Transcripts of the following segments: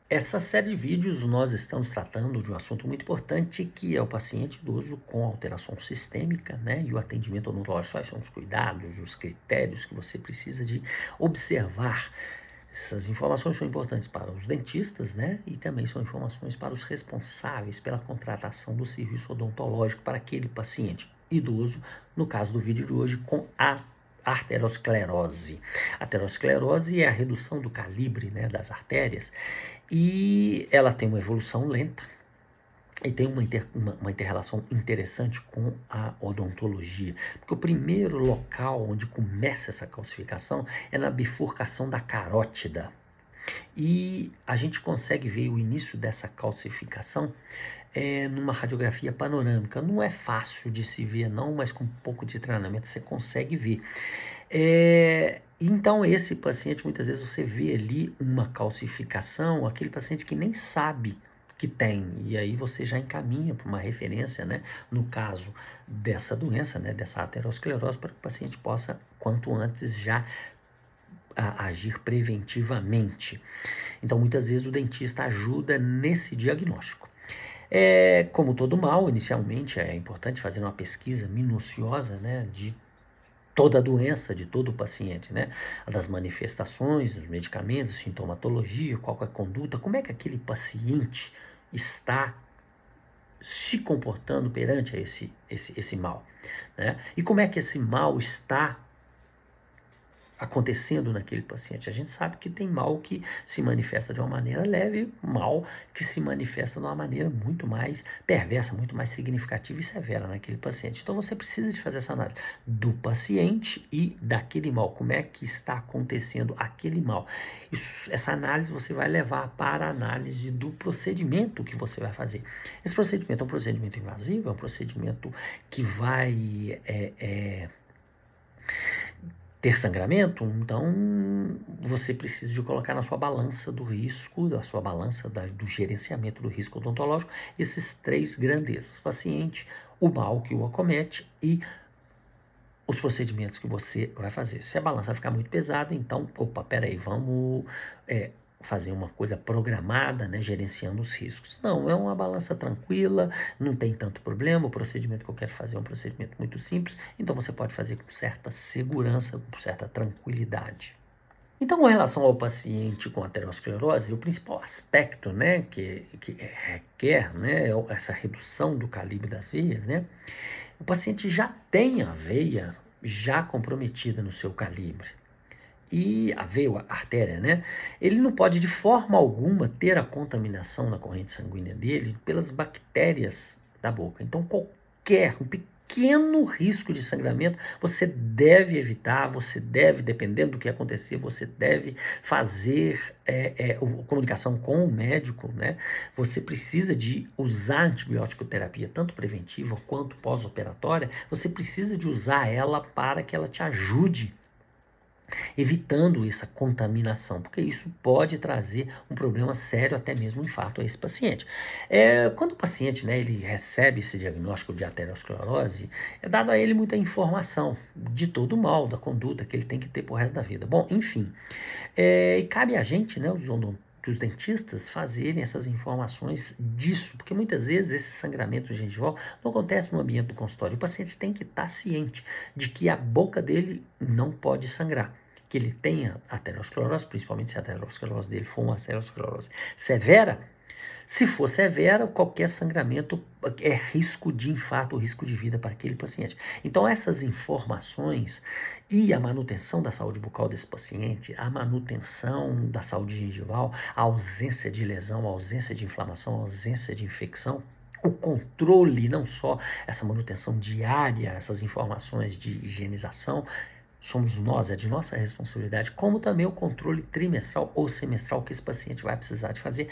Essa série de vídeos nós estamos tratando de um assunto muito importante que é o paciente idoso com alteração sistêmica, né? E o atendimento odontológico. Quais são os cuidados, os critérios que você precisa de observar. Essas informações são importantes para os dentistas, né? E também são informações para os responsáveis pela contratação do serviço odontológico para aquele paciente idoso, no caso do vídeo de hoje, com a arteriosclerose. A arteriosclerose é a redução do calibre, né, das artérias e ela tem uma evolução lenta e tem uma inter-relação interessante com a odontologia, porque o primeiro local onde começa essa calcificação é na bifurcação da carótida. E a gente consegue ver o início dessa calcificação numa radiografia panorâmica. Não é fácil de se ver não, mas com um pouco de treinamento você consegue ver. Então esse paciente, muitas vezes você vê ali uma calcificação, aquele paciente que nem sabe que tem, e aí você já encaminha para uma referência, né, no caso dessa doença, né, dessa aterosclerose, para que o paciente possa, quanto antes, já agir preventivamente. Então, muitas vezes o dentista ajuda nesse diagnóstico. Como todo mal, inicialmente é importante fazer uma pesquisa minuciosa, né, de toda a doença, de todo o paciente, né? Das manifestações, dos medicamentos, sintomatologia, qual é a conduta, como é que aquele paciente está se comportando perante esse mal, né? E como é que esse mal está acontecendo naquele paciente. A gente sabe que tem mal que se manifesta de uma maneira leve, mal que se manifesta de uma maneira muito mais perversa, muito mais significativa e severa naquele paciente. Então você precisa de fazer essa análise do paciente e daquele mal. Como é que está acontecendo aquele mal? Essa análise você vai levar para a análise do procedimento que você vai fazer. Esse procedimento é um procedimento invasivo, é um procedimento que vai ter sangramento, então você precisa de colocar na sua balança do risco, da sua balança do gerenciamento do risco odontológico, esses três grandezas: paciente, o mal que o acomete e os procedimentos que você vai fazer. Se a balança ficar muito pesada, então, peraí, vamos fazer uma coisa programada, né, gerenciando os riscos. Não, é uma balança tranquila, não tem tanto problema, o procedimento que eu quero fazer é um procedimento muito simples, então você pode fazer com certa segurança, com certa tranquilidade. Então, com relação ao paciente com aterosclerose, o principal aspecto, né, que requer, né, essa redução do calibre das veias, né, o paciente já tem a veia já comprometida no seu calibre. E a veia, a artéria, né? Ele não pode de forma alguma ter a contaminação na corrente sanguínea dele pelas bactérias da boca. Então, um pequeno risco de sangramento você deve evitar, você deve, dependendo do que acontecer, você deve fazer comunicação com o médico, né? Você precisa de usar antibiótico terapia, tanto preventiva quanto pós-operatória, você precisa de usar ela para que ela te ajude evitando essa contaminação, porque isso pode trazer um problema sério, até mesmo um infarto a esse paciente. Quando o paciente, né, ele recebe esse diagnóstico de aterosclerose, é dado a ele muita informação de todo o mal, da conduta que ele tem que ter pro resto da vida. Bom, enfim, e cabe a gente, né, os dentistas fazerem essas informações disso, porque muitas vezes esse sangramento gengival não acontece no ambiente do consultório. O paciente tem que estar ciente de que a boca dele não pode sangrar, que ele tenha aterosclerose, principalmente se a aterosclerose dele for uma aterosclerose severa. Se for severa, qualquer sangramento é risco de infarto, risco de vida para aquele paciente. Então, essas informações e a manutenção da saúde bucal desse paciente, a manutenção da saúde gengival, a ausência de lesão, a ausência de inflamação, a ausência de infecção, o controle, não só essa manutenção diária, essas informações de higienização, somos nós, é de nossa responsabilidade, como também o controle trimestral ou semestral que esse paciente vai precisar de fazer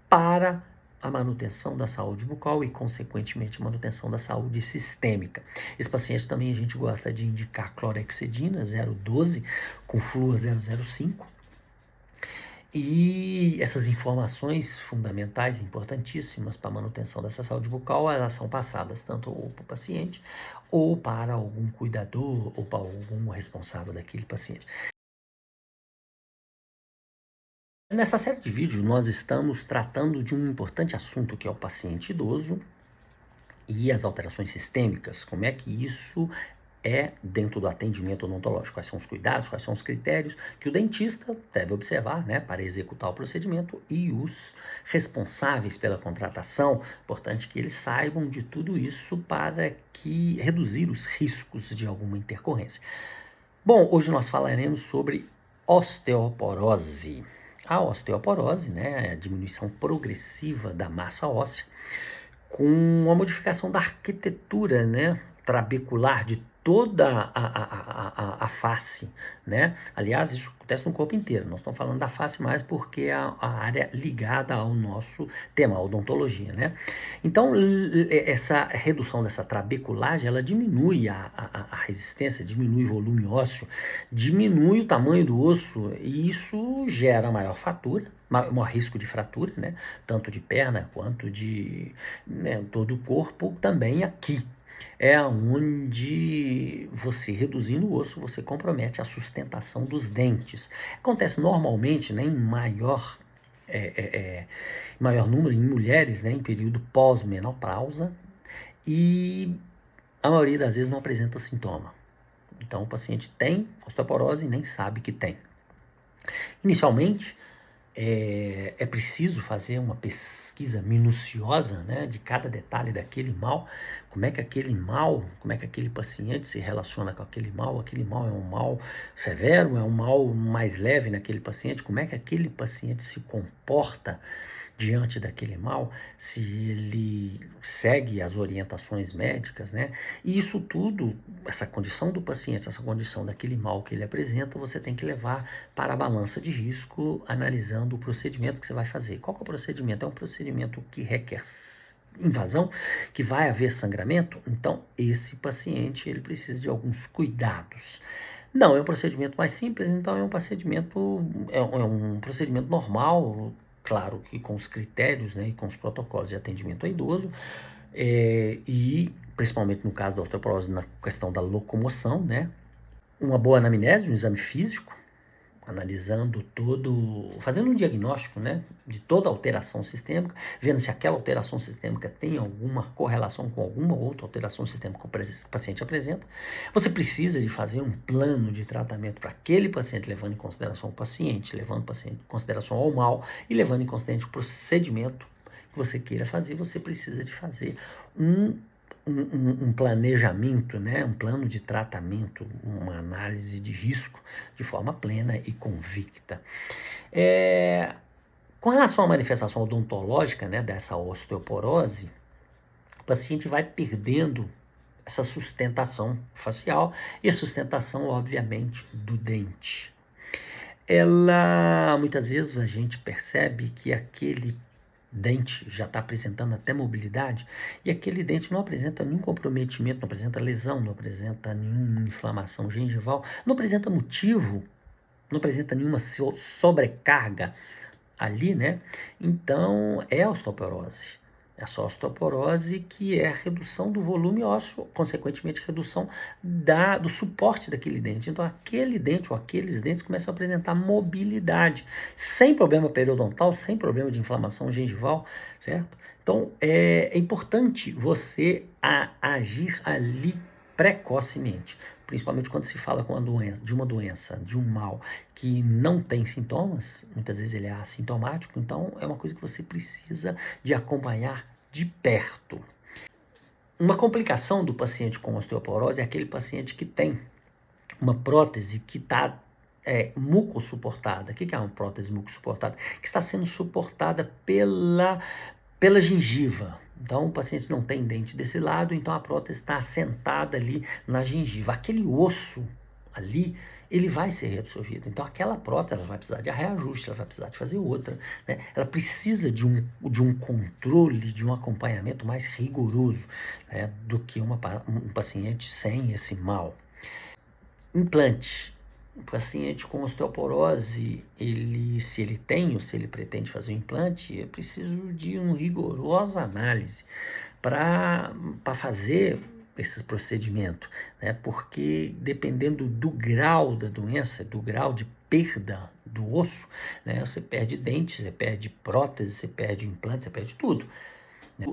para a manutenção da saúde bucal e, consequentemente, manutenção da saúde sistêmica. Esse paciente também a gente gosta de indicar clorexidina 0,12 com flúor 0,05. E essas informações fundamentais, importantíssimas para a manutenção dessa saúde bucal, elas são passadas tanto ou para o paciente, ou para algum cuidador, ou para algum responsável daquele paciente. Nessa série de vídeos, nós estamos tratando de um importante assunto que é o paciente idoso e as alterações sistêmicas. Como é que isso é dentro do atendimento odontológico? Quais são os cuidados, quais são os critérios que o dentista deve observar, né, para executar o procedimento, e os responsáveis pela contratação, importante que eles saibam de tudo isso para que reduzir os riscos de alguma intercorrência. Bom, hoje nós falaremos sobre osteoporose. A osteoporose, né, é a diminuição progressiva da massa óssea com uma modificação da arquitetura, né, trabecular de toda a face, né? Aliás, isso acontece no corpo inteiro. Nós estamos falando da face mais porque é a área ligada ao nosso tema, a odontologia, né? Então, essa redução dessa trabeculagem, ela diminui a resistência, diminui o volume ósseo, diminui o tamanho do osso e isso gera maior fratura, maior risco de fratura, né? Tanto de perna quanto de, né, todo o corpo, também aqui. É onde você, reduzindo o osso, você compromete a sustentação dos dentes. Acontece normalmente, né, em maior número em mulheres, né, em período pós-menopausa, e a maioria das vezes não apresenta sintoma. Então o paciente tem osteoporose e nem sabe que tem. Inicialmente, é preciso fazer uma pesquisa minuciosa, né, de cada detalhe daquele mal, como é que aquele paciente se relaciona com aquele mal é um mal severo, é um mal mais leve naquele paciente, como é que aquele paciente se comporta diante daquele mal, se ele segue as orientações médicas, né? E isso tudo, essa condição do paciente, essa condição daquele mal que ele apresenta, você tem que levar para a balança de risco, analisando o procedimento que você vai fazer. Qual que é o procedimento? É um procedimento que requer invasão, que vai haver sangramento, então esse paciente ele precisa de alguns cuidados. Não é um procedimento mais simples, então é um procedimento normal, claro que com os critérios, né, e com os protocolos de atendimento ao idoso, e principalmente no caso da osteoporose, na questão da locomoção, né, uma boa anamnese, um exame físico, analisando fazendo um diagnóstico, né, de toda alteração sistêmica, vendo se aquela alteração sistêmica tem alguma correlação com alguma outra alteração sistêmica que o paciente apresenta. Você precisa de fazer um plano de tratamento para aquele paciente, levando em consideração o paciente, levando o paciente em consideração ao mal e levando em consideração o procedimento que você queira fazer. Você precisa de fazer um planejamento, né, um plano de tratamento, uma análise de risco de forma plena e convicta. Com relação à manifestação odontológica, né, dessa osteoporose, o paciente vai perdendo essa sustentação facial e a sustentação, obviamente, do dente. Muitas vezes a gente percebe que aquele dente já está apresentando até mobilidade e aquele dente não apresenta nenhum comprometimento, não apresenta lesão, não apresenta nenhuma inflamação gengival, não apresenta motivo, não apresenta nenhuma sobrecarga ali, né? Então é osteoporose. Essa osteoporose que é a redução do volume ósseo, consequentemente redução do suporte daquele dente. Então aquele dente ou aqueles dentes começam a apresentar mobilidade, sem problema periodontal, sem problema de inflamação gengival, certo? Então é importante você agir ali precocemente, principalmente quando se fala de uma doença, de um mal que não tem sintomas, muitas vezes ele é assintomático, então é uma coisa que você precisa de acompanhar de perto. Uma complicação do paciente com osteoporose é aquele paciente que tem uma prótese que está mucossuportada. O que é uma prótese mucossuportada? Que está sendo suportada pela gengiva. Então, o paciente não tem dente desse lado, então a prótese está assentada ali na gengiva. Aquele osso ali, ele vai ser reabsorvido. Então, aquela prótese ela vai precisar de reajuste, ela vai precisar de fazer outra, né? Ela precisa de um controle, de um acompanhamento mais rigoroso, né, do que um paciente sem esse mal. Implante. O paciente com osteoporose, se ele tem ou se ele pretende fazer um implante, é preciso de uma rigorosa análise para fazer esse procedimento, né? Porque dependendo do grau da doença, do grau de perda do osso, né? Você perde dentes, você perde prótese, você perde implante, você perde tudo.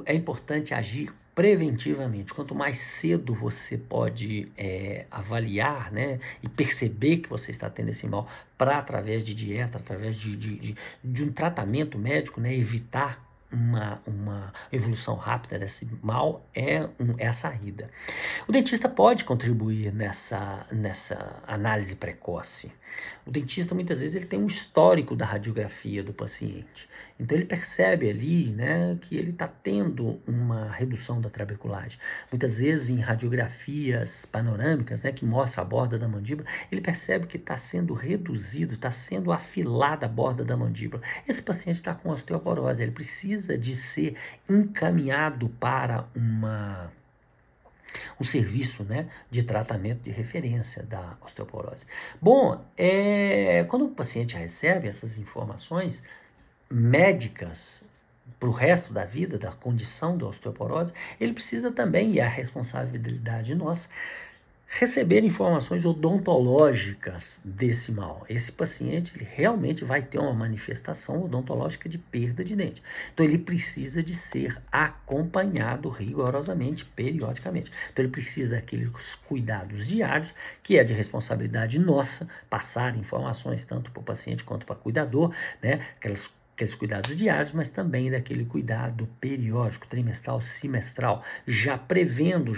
É importante agir preventivamente. Quanto mais cedo você pode avaliar, né, e perceber que você está tendo esse mal para, através de dieta, através de um tratamento médico, né, evitar uma evolução rápida desse mal, é a saída. O dentista pode contribuir nessa análise precoce. O dentista, muitas vezes, ele tem um histórico da radiografia do paciente. Então, ele percebe ali, né, que ele está tendo uma redução da trabeculagem. Muitas vezes, em radiografias panorâmicas, né, que mostra a borda da mandíbula, ele percebe que está sendo reduzido, está sendo afilada a borda da mandíbula. Esse paciente está com osteoporose, ele precisa de ser encaminhado para um serviço, né, de tratamento de referência da osteoporose. Bom, quando o paciente recebe essas informações médicas para o resto da vida, da condição da osteoporose, ele precisa também, e é a responsabilidade nossa, receber informações odontológicas desse mal. Esse paciente, ele realmente vai ter uma manifestação odontológica de perda de dente. Então, ele precisa de ser acompanhado rigorosamente, periodicamente. Então, ele precisa daqueles cuidados diários, que é de responsabilidade nossa, passar informações tanto para o paciente quanto para o cuidador, né? Aqueles cuidados diários, mas também daquele cuidado periódico, trimestral, semestral, já prevendo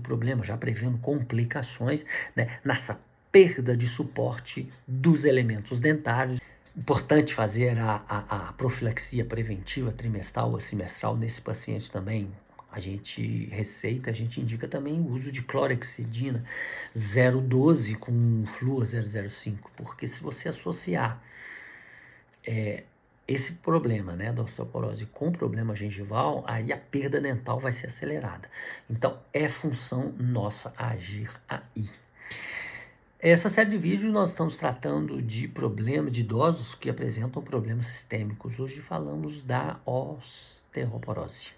problemas, já prevendo complicações, né, nessa perda de suporte dos elementos dentários. Importante fazer a profilaxia preventiva trimestral ou semestral nesse paciente também. A gente indica também o uso de clorexidina 0,12 com flúor 0,05, porque se você associar esse problema, né, da osteoporose com o problema gengival, aí a perda dental vai ser acelerada. Então, é função nossa agir aí. Essa série de vídeos nós estamos tratando de problemas de idosos que apresentam problemas sistêmicos. Hoje falamos da osteoporose.